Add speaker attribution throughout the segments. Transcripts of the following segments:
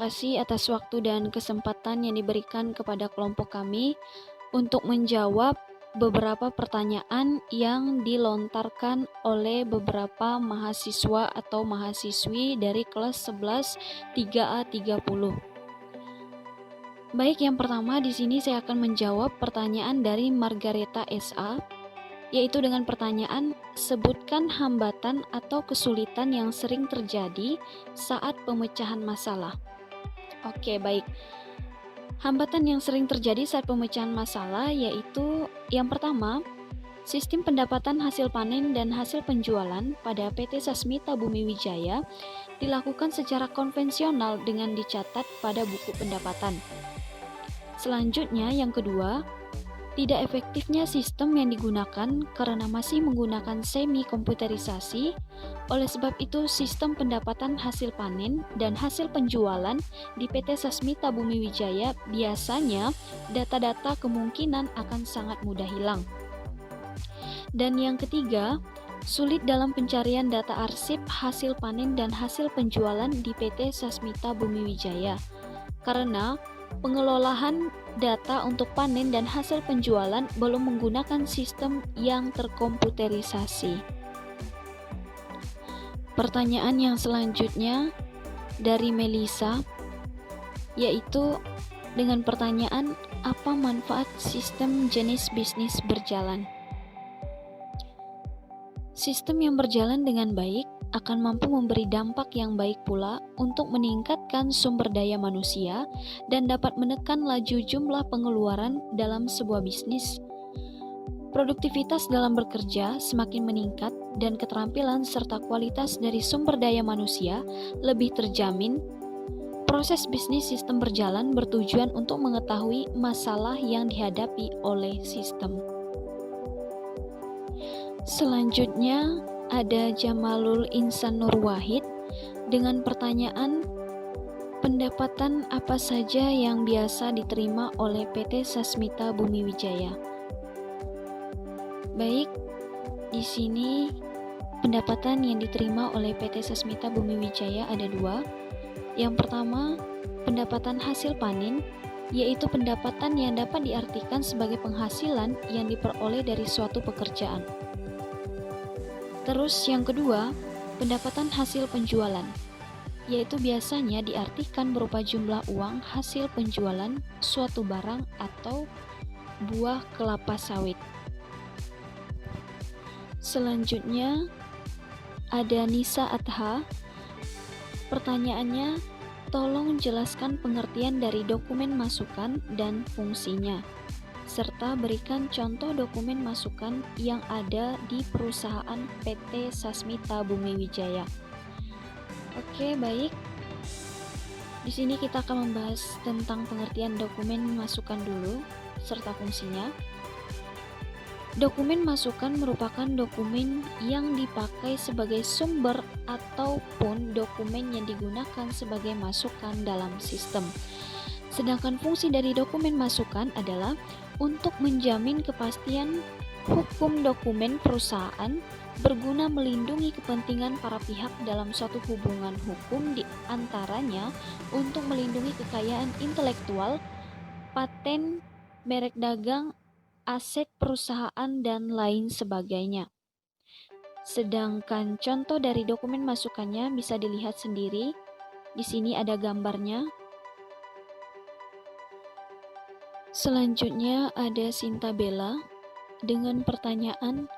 Speaker 1: kasih atas waktu dan kesempatan yang diberikan kepada kelompok kami untuk menjawab beberapa pertanyaan yang dilontarkan oleh beberapa mahasiswa atau mahasiswi dari kelas 11 3A 30. Baik, yang pertama di sini saya akan menjawab pertanyaan dari Margareta SA, yaitu dengan pertanyaan, sebutkan hambatan atau kesulitan yang sering terjadi saat pemecahan masalah. Oke, baik. Hambatan yang sering terjadi saat pemecahan masalah yaitu yang pertama, sistem pendapatan hasil panen dan hasil penjualan pada PT Sasmita Bumi Wijaya dilakukan secara konvensional dengan dicatat pada buku pendapatan. Selanjutnya, yang kedua, tidak efektifnya sistem yang digunakan karena masih menggunakan semi-komputerisasi. Oleh sebab itu, sistem pendapatan hasil panen dan hasil penjualan di PT Sasmita Bumi Wijaya biasanya data-data kemungkinan akan sangat mudah hilang. Dan yang ketiga, sulit dalam pencarian data arsip hasil panen dan hasil penjualan di PT Sasmita Bumi Wijaya karena pengelolaan data untuk panen dan hasil penjualan belum menggunakan sistem yang terkomputerisasi. Pertanyaan yang selanjutnya dari Melisa, yaitu dengan pertanyaan, apa manfaat sistem jenis bisnis berjalan? Sistem yang berjalan dengan baik akan mampu memberi dampak yang baik pula untuk meningkatkan sumber daya manusia dan dapat menekan laju jumlah pengeluaran dalam sebuah bisnis. Produktivitas dalam bekerja semakin meningkat dan keterampilan serta kualitas dari sumber daya manusia lebih terjamin. Proses bisnis sistem berjalan bertujuan untuk mengetahui masalah yang dihadapi oleh sistem. Selanjutnya, ada Jamalul Insan Nur Wahid dengan pertanyaan, pendapatan apa saja yang biasa diterima oleh PT Sasmita Bumi Wijaya? Baik, di sini pendapatan yang diterima oleh PT Sasmita Bumi Wijaya ada dua. Yang pertama, pendapatan hasil panen, yaitu pendapatan yang dapat diartikan sebagai penghasilan yang diperoleh dari suatu pekerjaan. Terus yang kedua, pendapatan hasil penjualan, yaitu biasanya diartikan berupa jumlah uang hasil penjualan suatu barang atau buah kelapa sawit. Selanjutnya, ada Nisa Adha. Pertanyaannya, tolong jelaskan pengertian dari dokumen masukan dan fungsinya, serta berikan contoh dokumen masukan yang ada di perusahaan PT Sasmita Bumi Wijaya. Oke, baik. Di sini kita akan membahas tentang pengertian dokumen masukan dulu, serta fungsinya. Dokumen masukan merupakan dokumen yang dipakai sebagai sumber ataupun dokumen yang digunakan sebagai masukan dalam sistem. Sedangkan fungsi dari dokumen masukan adalah untuk menjamin kepastian hukum dokumen perusahaan, berguna melindungi kepentingan para pihak dalam suatu hubungan hukum, di antaranya untuk melindungi kekayaan intelektual, paten, merek dagang, aset perusahaan, dan lain sebagainya. Sedangkan contoh dari dokumen masukannya bisa dilihat sendiri. Di sini ada gambarnya. Selanjutnya ada Sinta Bella dengan pertanyaan,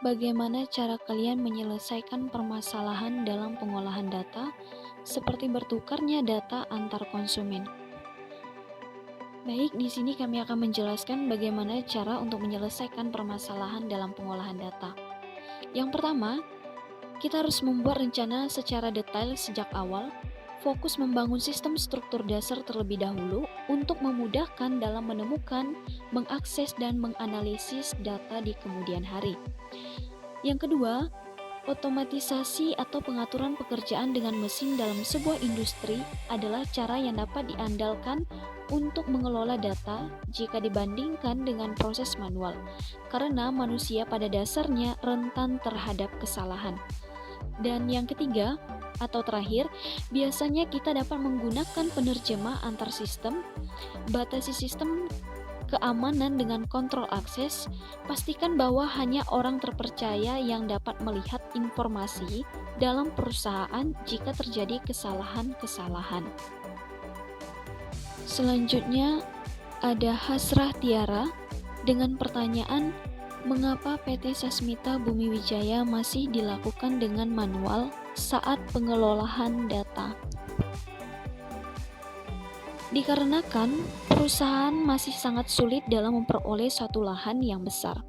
Speaker 1: bagaimana cara kalian menyelesaikan permasalahan dalam pengolahan data seperti bertukarnya data antar konsumen? Baik, di sini kami akan menjelaskan bagaimana cara untuk menyelesaikan permasalahan dalam pengolahan data. Yang pertama, kita harus membuat rencana secara detail sejak awal, fokus membangun sistem struktur dasar terlebih dahulu untuk memudahkan dalam menemukan, mengakses, dan menganalisis data di kemudian hari. Yang kedua, otomatisasi atau pengaturan pekerjaan dengan mesin dalam sebuah industri adalah cara yang dapat diandalkan untuk mengelola data jika dibandingkan dengan proses manual, karena manusia pada dasarnya rentan terhadap kesalahan. Dan yang ketiga, atau terakhir, biasanya kita dapat menggunakan penerjemah antar sistem, batasi sistem keamanan dengan kontrol akses, pastikan bahwa hanya orang terpercaya yang dapat melihat informasi dalam perusahaan jika terjadi kesalahan-kesalahan. Selanjutnya ada Hasrah Tiara dengan pertanyaan, mengapa PT Sasmita Bumi Wijaya masih dilakukan dengan manual saat pengelolaan data? Dikarenakan perusahaan masih sangat sulit dalam memperoleh suatu lahan yang besar,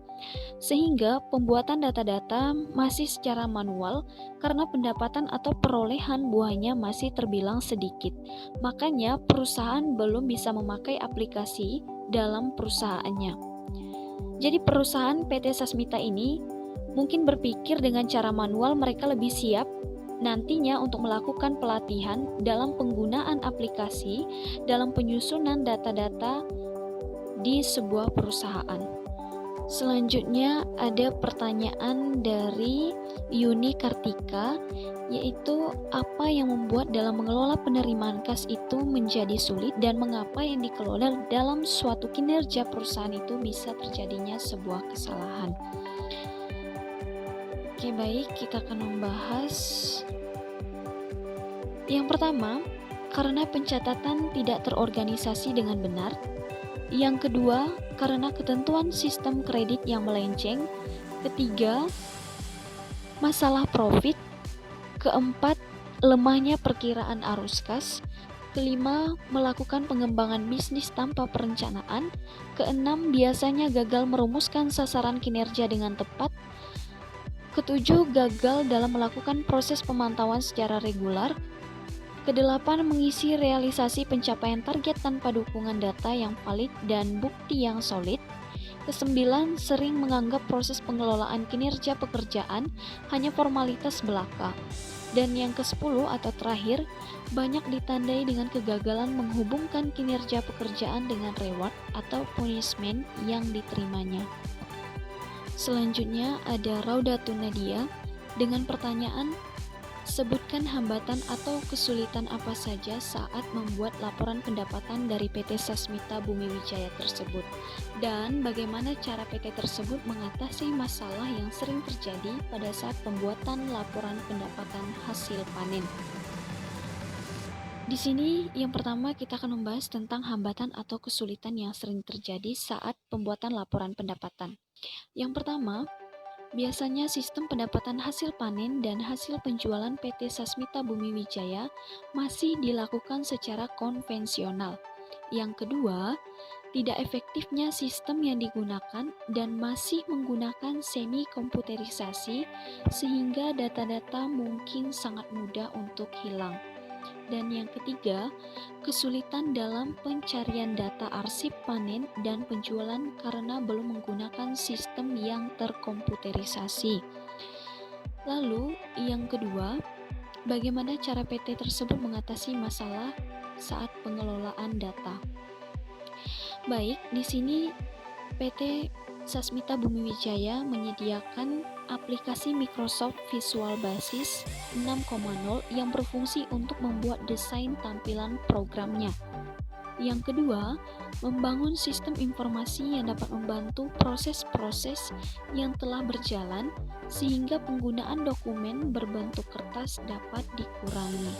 Speaker 1: sehingga pembuatan data-data masih secara manual karena pendapatan atau perolehan buahnya masih terbilang sedikit. Makanya perusahaan belum bisa memakai aplikasi dalam perusahaannya. Jadi perusahaan PT Sasmita ini mungkin berpikir dengan cara manual mereka lebih siap nantinya untuk melakukan pelatihan dalam penggunaan aplikasi dalam penyusunan data-data di sebuah perusahaan. Selanjutnya ada pertanyaan dari Yuni Kartika, yaitu apa yang membuat dalam mengelola penerimaan kas itu menjadi sulit dan mengapa yang dikelola dalam suatu kinerja perusahaan itu bisa terjadinya sebuah kesalahan. Oke, baik, kita akan membahas. Yang pertama, karena pencatatan tidak terorganisasi dengan benar. Yang kedua, karena ketentuan sistem kredit yang melenceng. Ketiga, masalah profit. Keempat, lemahnya perkiraan arus kas. Kelima, melakukan pengembangan bisnis tanpa perencanaan. Keenam, biasanya gagal merumuskan sasaran kinerja dengan tepat. Ketujuh, gagal dalam melakukan proses pemantauan secara regular. Kedelapan, mengisi realisasi pencapaian target tanpa dukungan data yang valid dan bukti yang solid. Kesembilan, sering menganggap proses pengelolaan kinerja pekerjaan hanya formalitas belaka. Dan yang ke-10 atau terakhir, banyak ditandai dengan kegagalan menghubungkan kinerja pekerjaan dengan reward atau punishment yang diterimanya. Selanjutnya ada Raudatun Nadia dengan pertanyaan, sebutkan hambatan atau kesulitan apa saja saat membuat laporan pendapatan dari PT Sasmita Bumi Wijaya tersebut, dan bagaimana cara PT tersebut mengatasi masalah yang sering terjadi pada saat pembuatan laporan pendapatan hasil panen. Di sini yang pertama kita akan membahas tentang hambatan atau kesulitan yang sering terjadi saat pembuatan laporan pendapatan. Yang pertama, biasanya sistem pendapatan hasil panen dan hasil penjualan PT Sasmita Bumi Wijaya masih dilakukan secara konvensional. Yang kedua, tidak efektifnya sistem yang digunakan dan masih menggunakan semi komputerisasi sehingga data-data mungkin sangat mudah untuk hilang. Dan yang ketiga, kesulitan dalam pencarian data arsip panen dan penjualan karena belum menggunakan sistem yang terkomputerisasi. Lalu, yang kedua, bagaimana cara PT tersebut mengatasi masalah saat pengelolaan data? Baik, di sini PT Sasmita Bumi Wijaya menyediakan aplikasi Microsoft Visual Basic 6.0 yang berfungsi untuk membuat desain tampilan programnya. Yang kedua, membangun sistem informasi yang dapat membantu proses-proses yang telah berjalan sehingga penggunaan dokumen berbentuk kertas dapat dikurangi.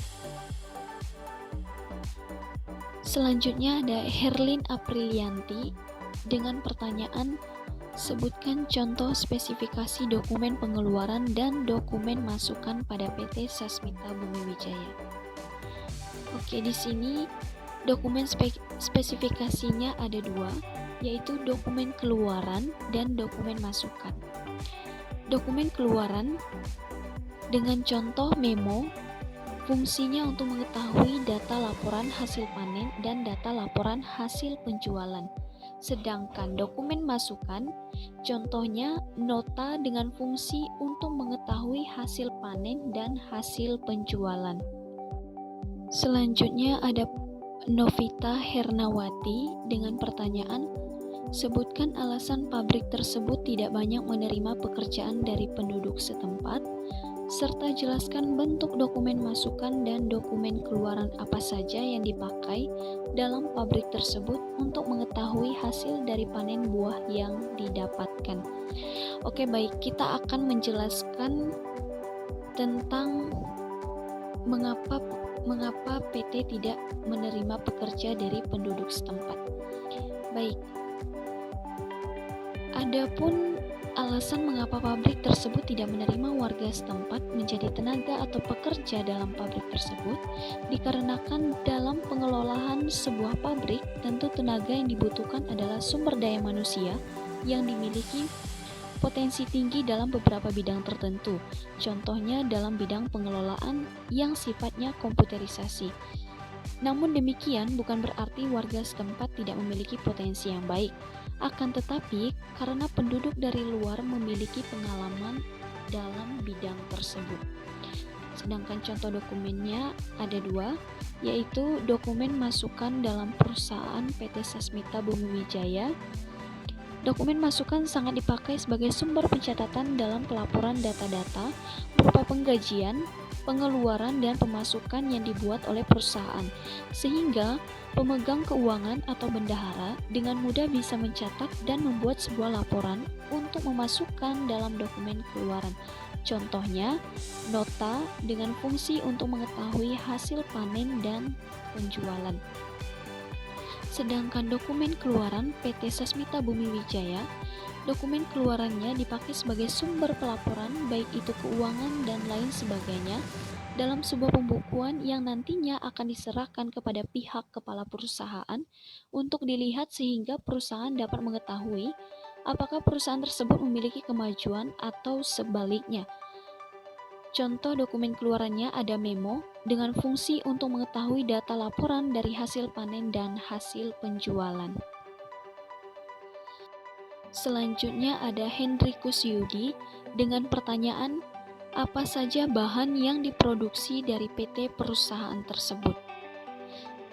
Speaker 1: Selanjutnya ada Herlin Aprilianti dengan pertanyaan, sebutkan contoh spesifikasi dokumen pengeluaran dan dokumen masukan pada PT Sasmita Bumi Wijaya. Oke, di sini dokumen spesifikasinya ada dua, yaitu dokumen keluaran dan dokumen masukan. Dokumen keluaran dengan contoh memo, fungsinya untuk mengetahui data laporan hasil panen dan data laporan hasil penjualan. Sedangkan dokumen masukan, contohnya nota dengan fungsi untuk mengetahui hasil panen dan hasil penjualan. Selanjutnya ada Novita Hernawati dengan pertanyaan, sebutkan alasan pabrik tersebut tidak banyak menerima pekerjaan dari penduduk setempat. serta jelaskan bentuk dokumen masukan dan dokumen keluaran apa saja yang dipakai dalam pabrik tersebut untuk mengetahui hasil dari panen buah yang didapatkan. Oke, baik, kita akan menjelaskan tentang mengapa PT tidak menerima pekerja dari penduduk setempat. Baik, adapun alasan mengapa pabrik tersebut tidak menerima warga setempat menjadi tenaga atau pekerja dalam pabrik tersebut dikarenakan dalam pengelolaan sebuah pabrik tentu tenaga yang dibutuhkan adalah sumber daya manusia yang dimiliki potensi tinggi dalam beberapa bidang tertentu, contohnya dalam bidang pengelolaan yang sifatnya komputerisasi. Namun demikian bukan berarti warga setempat tidak memiliki potensi yang baik. Akan tetapi, karena penduduk dari luar memiliki pengalaman dalam bidang tersebut. Sedangkan contoh dokumennya ada 2, yaitu dokumen masukan dalam perusahaan PT Sasmita Bumi Wijaya. Dokumen masukan sangat dipakai sebagai sumber pencatatan dalam pelaporan data-data berupa penggajian, pengeluaran, dan pemasukan yang dibuat oleh perusahaan, sehingga pemegang keuangan atau bendahara dengan mudah bisa mencatat dan membuat sebuah laporan untuk memasukkan dalam dokumen keluaran. Contohnya, nota dengan fungsi untuk mengetahui hasil panen dan penjualan. Sedangkan dokumen keluaran PT Sasmita Bumi Wijaya, dokumen keluarannya dipakai sebagai sumber pelaporan baik itu keuangan dan lain sebagainya dalam sebuah pembukuan yang nantinya akan diserahkan kepada pihak kepala perusahaan untuk dilihat sehingga perusahaan dapat mengetahui apakah perusahaan tersebut memiliki kemajuan atau sebaliknya. Contoh dokumen keluarannya ada memo dengan fungsi untuk mengetahui data laporan dari hasil panen dan hasil penjualan. Selanjutnya ada Hendrikus Yudi dengan pertanyaan, apa saja bahan yang diproduksi dari PT perusahaan tersebut?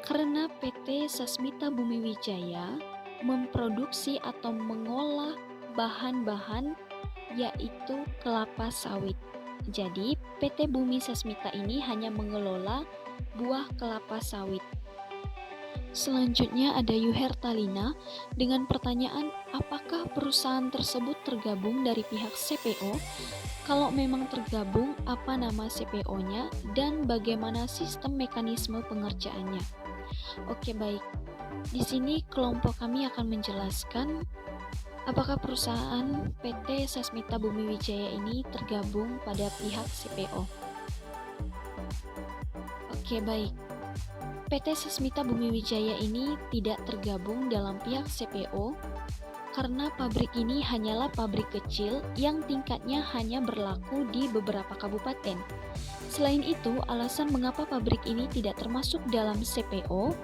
Speaker 1: Karena PT Sasmita Bumi Wijaya memproduksi atau mengolah bahan-bahan yaitu kelapa sawit. Jadi, PT Bumi Sasmita ini hanya mengelola buah kelapa sawit. Selanjutnya ada Yuher Talina dengan pertanyaan, apakah perusahaan tersebut tergabung dari pihak CPO? Kalau memang tergabung, apa nama CPO-nya dan bagaimana sistem mekanisme pengerjaannya? Oke, baik. Di sini kelompok kami akan menjelaskan apakah perusahaan PT Sasmita Bumi Wijaya ini tergabung pada pihak CPO. Oke, baik. PT Sasmita Bumi Wijaya ini tidak tergabung dalam pihak CPO karena pabrik ini hanyalah pabrik kecil yang tingkatnya hanya berlaku di beberapa kabupaten. Selain itu, alasan mengapa pabrik ini tidak termasuk dalam CPO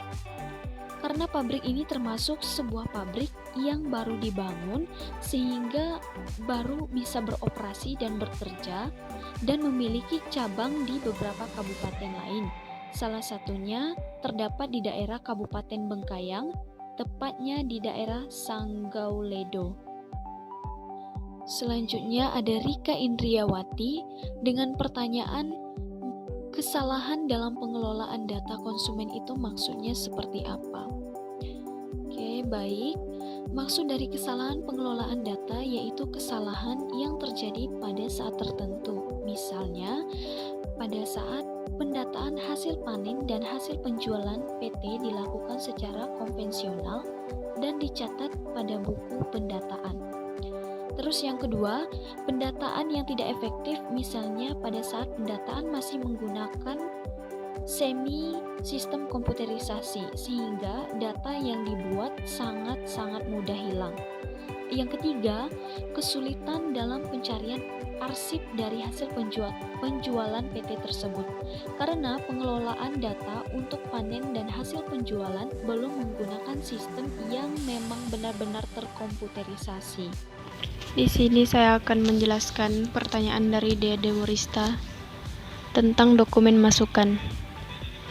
Speaker 1: karena pabrik ini termasuk sebuah pabrik yang baru dibangun sehingga baru bisa beroperasi dan bekerja dan memiliki cabang di beberapa kabupaten lain. Salah satunya terdapat di daerah Kabupaten Bengkayang, tepatnya di daerah Sanggauledo. Selanjutnya ada Rika Indriawati dengan pertanyaan, kesalahan dalam pengelolaan data konsumen itu maksudnya seperti apa? Oke, baik. Maksud dari kesalahan pengelolaan data yaitu kesalahan yang terjadi pada saat tertentu. Misalnya, pada saat pendataan hasil panen dan hasil penjualan PT dilakukan secara konvensional dan dicatat pada buku pendataan. Terus yang kedua, pendataan yang tidak efektif misalnya pada saat pendataan masih menggunakan semi sistem komputerisasi sehingga data yang dibuat sangat-sangat mudah hilang. Yang ketiga, kesulitan dalam pencarian arsip dari hasil penjualan PT tersebut karena pengelolaan data untuk panen dan hasil penjualan belum menggunakan sistem yang memang benar-benar terkomputerisasi.
Speaker 2: Di sini saya akan menjelaskan pertanyaan dari Dede Morista tentang dokumen masukan.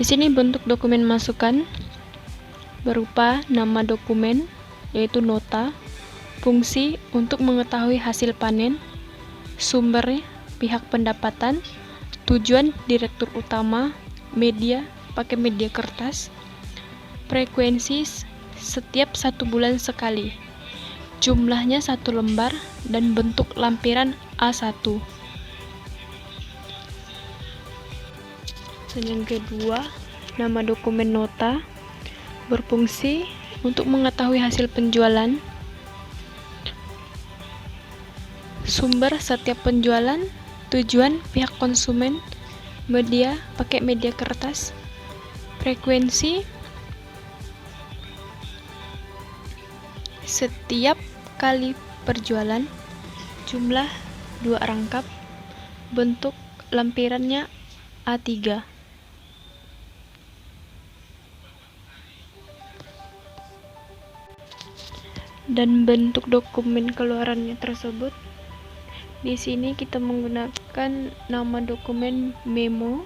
Speaker 2: Di sini bentuk dokumen masukan berupa nama dokumen, yaitu nota, fungsi untuk mengetahui hasil panen, sumbernya, pihak pendapatan, tujuan direktur utama, media, pakai media kertas, frekuensi setiap 1 bulan sekali, jumlahnya 1 lembar, dan bentuk lampiran A1. Dan yang kedua, nama dokumen nota berfungsi untuk mengetahui hasil penjualan, sumber setiap penjualan, tujuan pihak konsumen, media pakai media kertas, frekuensi setiap kali perjualan, jumlah 2 rangkap, bentuk lampirannya A3. Dan bentuk dokumen keluarannya tersebut, di sini kita menggunakan nama dokumen memo,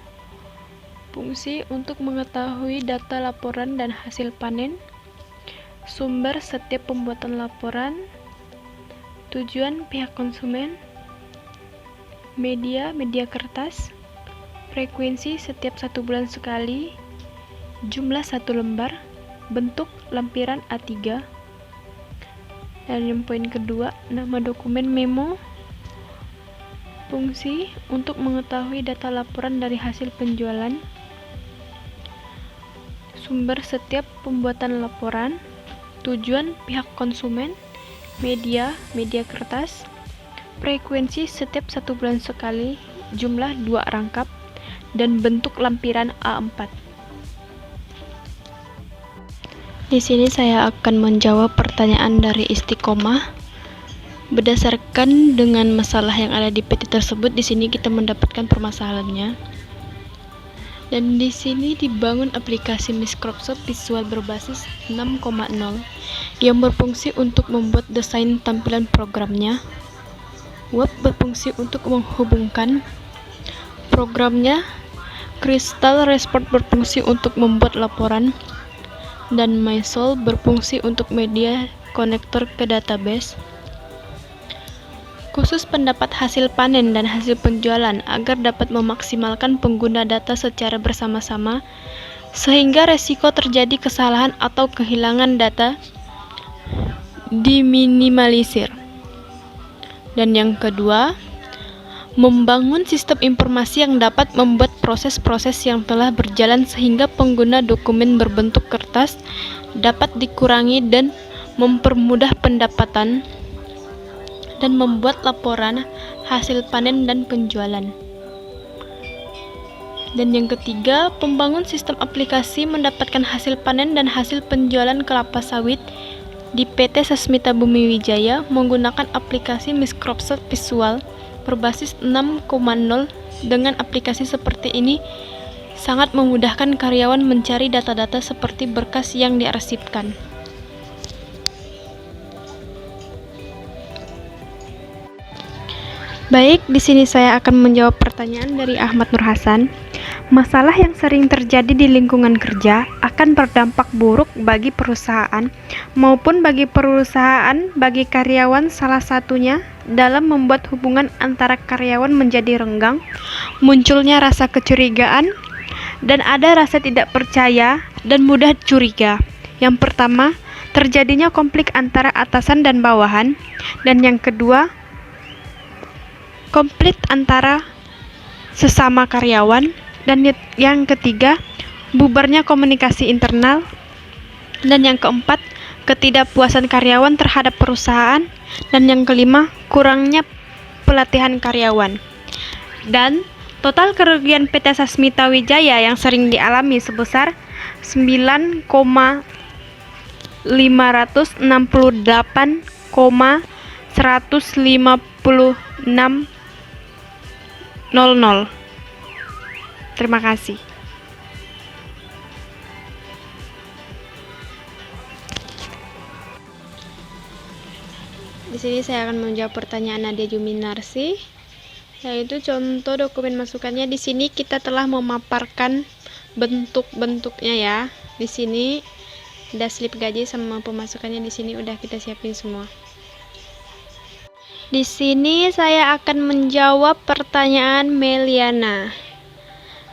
Speaker 2: fungsi untuk mengetahui data laporan dan hasil panen, sumber setiap pembuatan laporan, tujuan pihak konsumen, media kertas, frekuensi setiap 1 bulan sekali, jumlah 1 lembar, bentuk lampiran A3. Dan yang poin kedua, nama dokumen memo, fungsi untuk mengetahui data laporan dari hasil penjualan, sumber setiap pembuatan laporan, tujuan pihak konsumen, media kertas, frekuensi setiap 1 bulan sekali, jumlah 2 rangkap, dan bentuk lampiran A4. Di sini saya akan menjawab pertanyaan dari Istiqomah. Berdasarkan dengan masalah yang ada di PT tersebut, di sini kita mendapatkan permasalahannya. Dan di sini dibangun aplikasi Microsoft Visual berbasis 6.0 yang berfungsi untuk membuat desain tampilan programnya. Web berfungsi untuk menghubungkan programnya. Crystal Report berfungsi untuk membuat laporan. Dan MySol berfungsi untuk media konektor ke database. Khusus pendapat hasil panen dan hasil penjualan agar dapat memaksimalkan pengguna data secara bersama-sama sehingga resiko terjadi kesalahan atau kehilangan data diminimalisir. Dan yang kedua, membangun sistem informasi yang dapat membuat proses-proses yang telah berjalan sehingga pengguna dokumen berbentuk kertas dapat dikurangi dan mempermudah pendapatan dan membuat laporan hasil panen dan penjualan. Dan yang ketiga, pembangun sistem aplikasi mendapatkan hasil panen dan hasil penjualan kelapa sawit di PT Sasmita Bumi Wijaya menggunakan aplikasi Microsoft Visual berbasis 6.0. Dengan aplikasi seperti ini sangat memudahkan karyawan mencari data-data seperti berkas yang diarsipkan. Baik, di sini saya akan menjawab pertanyaan dari Ahmad Nur Hasan. Masalah yang sering terjadi di lingkungan kerja akan berdampak buruk bagi perusahaan maupun bagi karyawan, salah satunya dalam membuat hubungan antara karyawan menjadi renggang, munculnya rasa kecurigaan, dan ada rasa tidak percaya dan mudah curiga. Yang pertama, terjadinya konflik antara atasan dan bawahan, dan yang kedua, konflik antara sesama karyawan, dan yang ketiga, bubarnya komunikasi internal, dan yang keempat, ketidakpuasan karyawan terhadap perusahaan, dan yang kelima, kurangnya pelatihan karyawan. Dan total kerugian PT Sasmita Wijaya yang sering dialami sebesar 9,568,156,00. Terima kasih. Di sini saya akan menjawab pertanyaan Nadia Juminarsi, yaitu contoh dokumen masukannya. Di sini kita telah memaparkan bentuk-bentuknya ya. Di sini ada slip gaji sama pemasukannya, di sini udah kita siapin semua. Di sini saya akan menjawab pertanyaan Meliana.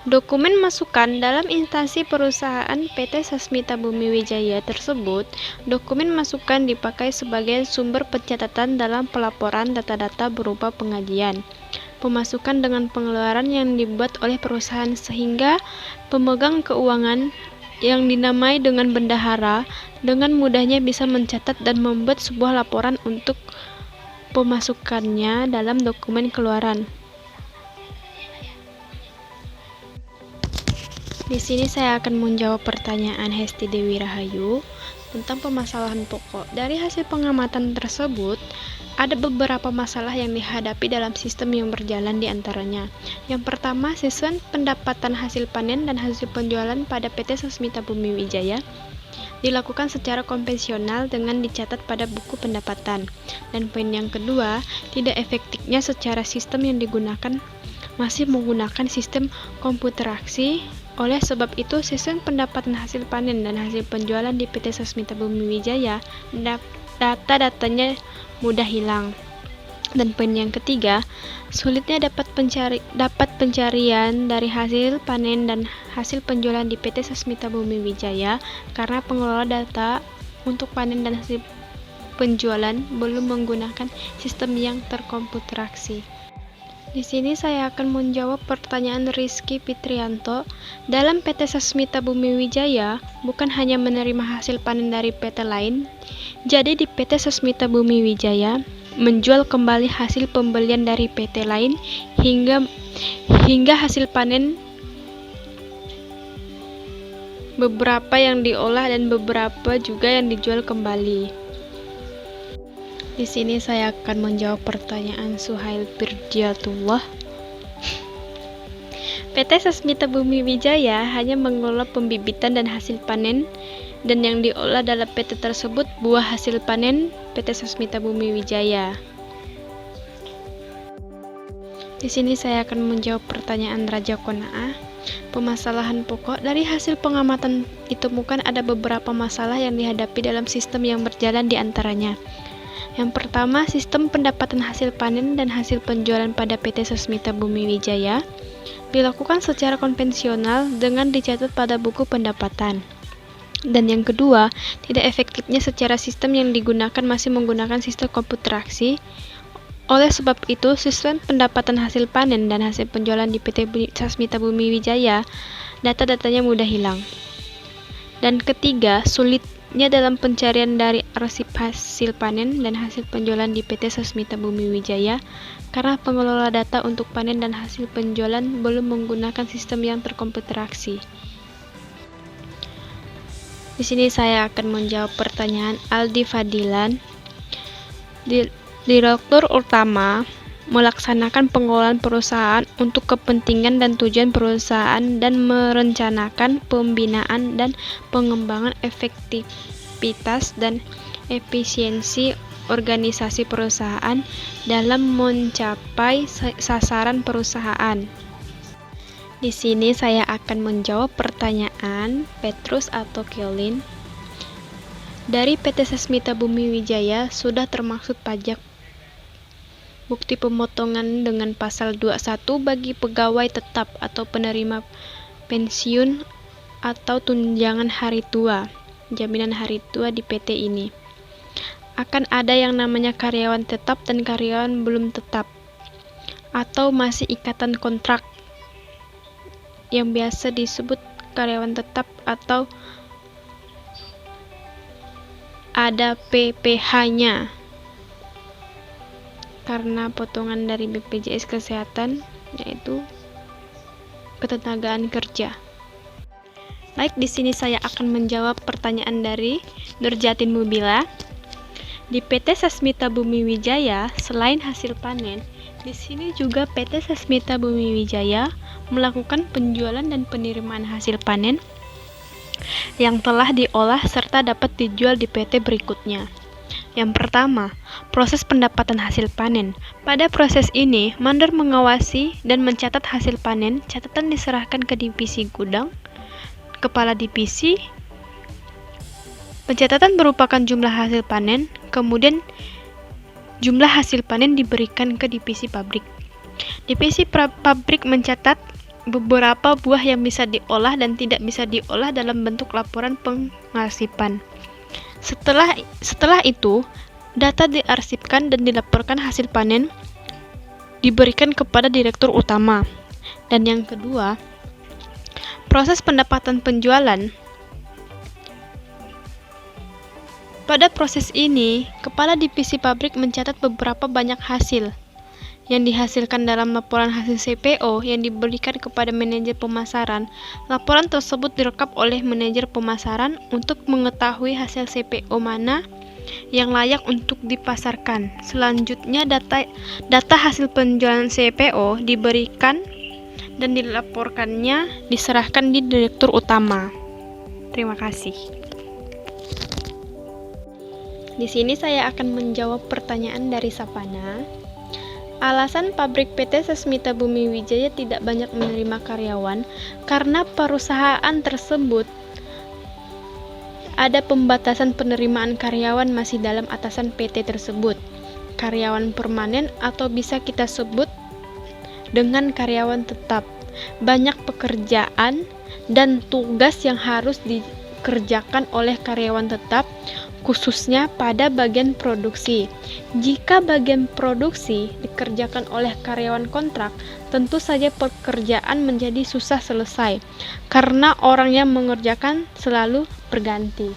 Speaker 2: Dokumen masukan dalam instansi perusahaan PT Sasmita Bumi Wijaya tersebut, dokumen masukan dipakai sebagai sumber pencatatan dalam pelaporan data-data berupa pengajian, pemasukan dengan pengeluaran yang dibuat oleh perusahaan sehingga pemegang keuangan yang dinamai dengan bendahara dengan mudahnya bisa mencatat dan membuat sebuah laporan untuk pemasukannya dalam dokumen keluaran. Di sini saya akan menjawab pertanyaan Hesti Dewi Rahayu tentang permasalahan pokok. Dari hasil pengamatan tersebut, ada beberapa masalah yang dihadapi dalam sistem yang berjalan di antaranya. Yang pertama, sistem pendapatan hasil panen dan hasil penjualan pada PT Sasmita Bumi Wijaya dilakukan secara konvensional dengan dicatat pada buku pendapatan. Dan poin yang kedua, tidak efektifnya secara sistem yang digunakan masih menggunakan sistem komputerasi. Oleh sebab itu, sistem pendapatan hasil panen dan hasil penjualan di PT Sasmita Bumi Wijaya, data-datanya mudah hilang. Dan poin yang ketiga, sulitnya dapat pencarian dari hasil panen dan hasil penjualan di PT Sasmita Bumi Wijaya karena pengelola data untuk panen dan hasil penjualan belum menggunakan sistem yang terkomputerasi. Di sini saya akan menjawab pertanyaan Rizky Fitrianto. Dalam PT Sasmita Bumi Wijaya bukan hanya menerima hasil panen dari PT lain, jadi di PT Sasmita Bumi Wijaya menjual kembali hasil pembelian dari PT lain hingga hasil panen, beberapa yang diolah dan beberapa juga yang dijual kembali. Di sini saya akan menjawab pertanyaan Suhail Firdiatullah. PT Sasmita Bumi Wijaya hanya mengelola pembibitan dan hasil panen, dan yang diolah dalam PT tersebut buah hasil panen PT Sasmita Bumi Wijaya. Di sini saya akan menjawab pertanyaan Raja Konaa. Permasalahan pokok dari hasil pengamatan ditemukan ada beberapa masalah yang dihadapi dalam sistem yang berjalan di antaranya. Yang pertama, sistem pendapatan hasil panen dan hasil penjualan pada PT Sasmita Bumi Wijaya dilakukan secara konvensional dengan dicatat pada buku pendapatan. Dan yang kedua, tidak efektifnya secara sistem yang digunakan masih menggunakan sistem komputerasi. Oleh sebab itu, sistem pendapatan hasil panen dan hasil penjualan di PT Sasmita Bumi Wijaya, data-datanya mudah hilang. Dan ketiga, sulitnya dalam pencarian dari arsip hasil panen dan hasil penjualan di PT Sasmita Bumi Wijaya karena pengelola data untuk panen dan hasil penjualan belum menggunakan sistem yang terkomputerasi. Di sini saya akan menjawab pertanyaan Aldi Fadilan. Direktur utama melaksanakan pengelolaan perusahaan untuk kepentingan dan tujuan perusahaan dan merencanakan pembinaan dan pengembangan efektivitas dan efisiensi organisasi perusahaan dalam mencapai sasaran perusahaan. Di sini saya akan menjawab pertanyaan Petrus atau Kelin. Dari PT Sasmita Bumi Wijaya sudah termaksud pajak bukti pemotongan dengan pasal 21 bagi pegawai tetap atau penerima pensiun atau tunjangan hari tua, jaminan hari tua di PT ini. Akan ada yang namanya karyawan tetap dan karyawan belum tetap, atau masih ikatan kontrak, yang biasa disebut karyawan tetap, atau ada PPh-nya karena potongan dari BPJS Kesehatan, yaitu ketenagaan kerja. Baik, di sini saya akan menjawab pertanyaan dari Nurjatin Mubila. Di PT Sasmita Bumi Wijaya, selain hasil panen, di sini juga PT Sasmita Bumi Wijaya melakukan penjualan dan penerimaan hasil panen yang telah diolah serta dapat dijual di PT berikutnya. Yang pertama, proses pendapatan hasil panen. Pada proses ini, mandor mengawasi dan mencatat hasil panen. Catatan diserahkan ke divisi gudang, kepala divisi. Pencatatan merupakan jumlah hasil panen, kemudian jumlah hasil panen diberikan ke divisi pabrik. Divisi pabrik mencatat beberapa buah yang bisa diolah dan tidak bisa diolah dalam bentuk laporan pengarsipan. Setelah itu, data diarsipkan dan dilaporkan hasil panen diberikan kepada direktur utama. Dan yang kedua, proses pendapatan penjualan. Pada proses ini, kepala divisi pabrik mencatat beberapa banyak hasil yang dihasilkan dalam laporan hasil CPO yang diberikan kepada manajer pemasaran. Laporan tersebut direkap oleh manajer pemasaran untuk mengetahui hasil CPO mana yang layak untuk dipasarkan. Selanjutnya, data hasil penjualan CPO diberikan dan dilaporkannya diserahkan di direktur utama. Terima kasih. Di sini saya akan menjawab pertanyaan dari Sapana. Alasan pabrik PT Sasmita Bumi Wijaya tidak banyak menerima karyawan karena perusahaan tersebut ada pembatasan penerimaan karyawan masih dalam atasan PT tersebut. Karyawan permanen atau bisa kita sebut dengan karyawan tetap. Banyak pekerjaan dan tugas yang harus dikerjakan oleh karyawan tetap, khususnya pada bagian produksi. Jika bagian produksi dikerjakan oleh karyawan kontrak, tentu saja pekerjaan menjadi susah selesai, karena orang yang mengerjakan selalu berganti.